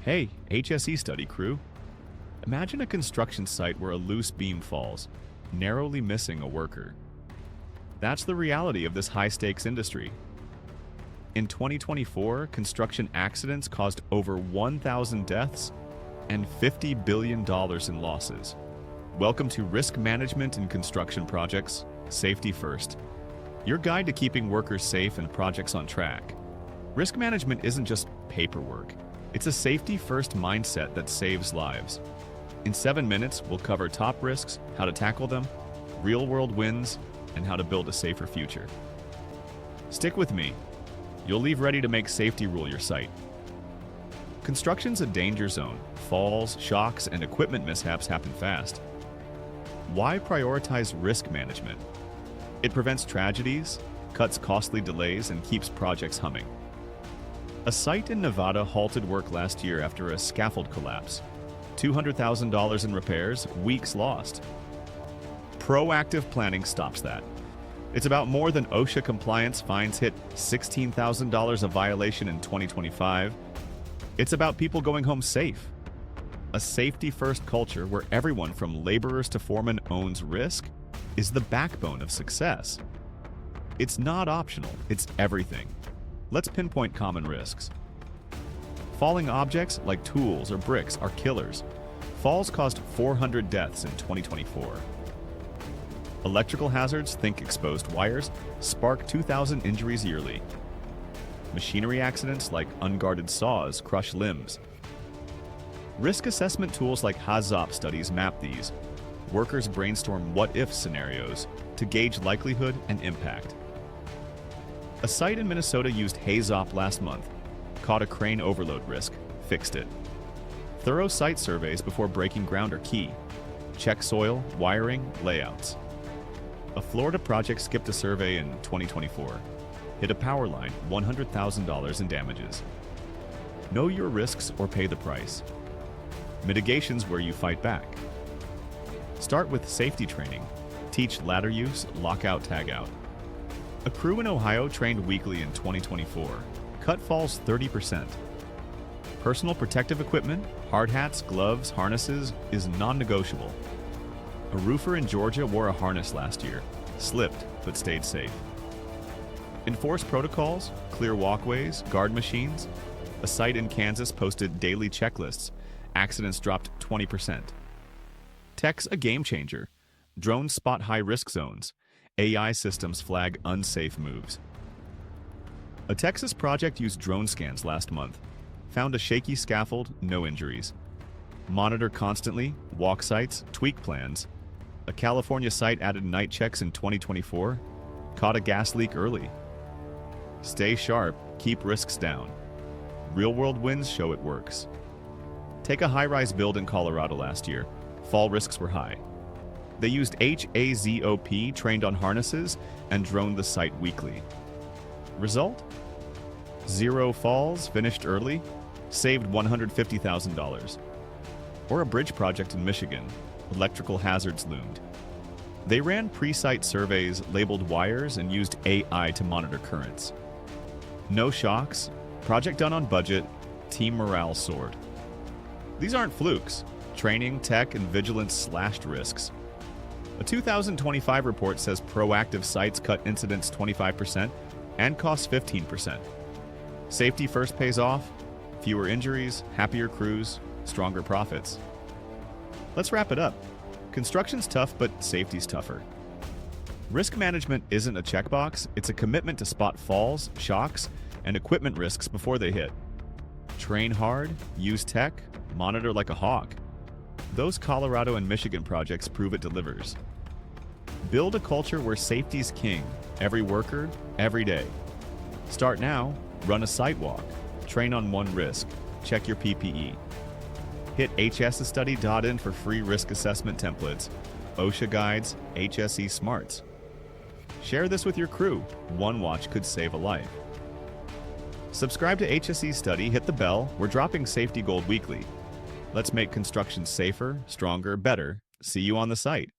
Hey, HSEstudy crew. Imagine a construction site where a loose beam falls, narrowly missing a worker. That's the reality of this high-stakes industry. In 2024, construction accidents caused over 1,000 deaths and $50 billion in losses. Welcome to Risk Management in Construction Projects, Safety First. Your guide to keeping workers safe and projects on track. Risk management isn't just paperwork. It's a safety-first mindset that saves lives. In 7 minutes, we'll cover top risks, how to tackle them, real-world wins, and how to build a safer future. Stick with me. You'll leave ready to make safety rule your site. Construction's a danger zone. Falls, shocks, and equipment mishaps happen fast. Why prioritize risk management? It prevents tragedies, cuts costly delays, and keeps projects humming. A site in Nevada halted work last year after a scaffold collapse. $200,000 in repairs, weeks lost. Proactive planning stops that. It's about more than OSHA compliance. Fines hit $16,000 a violation in 2025. It's about people going home safe. A safety-first culture where everyone from laborers to foremen owns risk is the backbone of success. It's not optional, it's everything. Let's pinpoint common risks. Falling objects like tools or bricks are killers. Falls caused 400 deaths in 2024. Electrical hazards, think exposed wires, spark 2,000 injuries yearly. Machinery accidents like unguarded saws crush limbs. Risk assessment tools like HAZOP studies map these. Workers brainstorm what-if scenarios to gauge likelihood and impact. A site in Minnesota used HAZOP last month, caught a crane overload risk, fixed it. Thorough site surveys before breaking ground are key. Check soil, wiring, layouts. A Florida project skipped a survey in 2024. Hit a power line, $100,000 in damages. Know your risks or pay the price. Mitigation's where you fight back. Start with safety training. Teach ladder use, lockout, tagout. A crew in Ohio trained weekly in 2024. Cut falls 30%. Personal protective equipment, hard hats, gloves, harnesses is non-negotiable. A roofer in Georgia wore a harness last year, slipped but stayed safe. Enforce protocols, clear walkways, guard machines. A site in Kansas posted daily checklists. Accidents dropped 20%. Tech's a game changer. Drones spot high-risk zones. AI systems flag unsafe moves. A Texas project used drone scans last month. Found a shaky scaffold, no injuries. Monitor constantly, walk sites, tweak plans. A California site added night checks in 2024. Caught a gas leak early. Stay sharp, keep risks down. Real-world wins show it works. Take a high-rise build in Colorado last year. Fall risks were high. They used HAZOP, trained on harnesses, and droned the site weekly. Result? 0 falls, finished early, saved $150,000. Or a bridge project in Michigan. Electrical hazards loomed. They ran pre-site surveys, labeled wires, and used AI to monitor currents. No shocks, project done on budget, team morale soared. These aren't flukes. Training, tech, and vigilance slashed risks. A 2025 report says proactive sites cut incidents 25% and costs 15%. Safety first pays off. Fewer injuries, happier crews, stronger profits. Let's wrap it up. Construction's tough, but safety's tougher. Risk management isn't a checkbox, it's a commitment to spot falls, shocks, and equipment risks before they hit. Train hard, use tech, monitor like a hawk. Those Colorado and Michigan projects prove it delivers. Build a culture where safety's king, every worker, every day. Start now, run a site walk, train on one risk, check your PPE. Hit HSEstudy.in for free risk assessment templates, OSHA guides, HSE smarts. Share this with your crew. One watch could save a life. Subscribe to HSEstudy, hit the bell. We're dropping safety gold weekly. Let's make construction safer, stronger, better. See you on the site.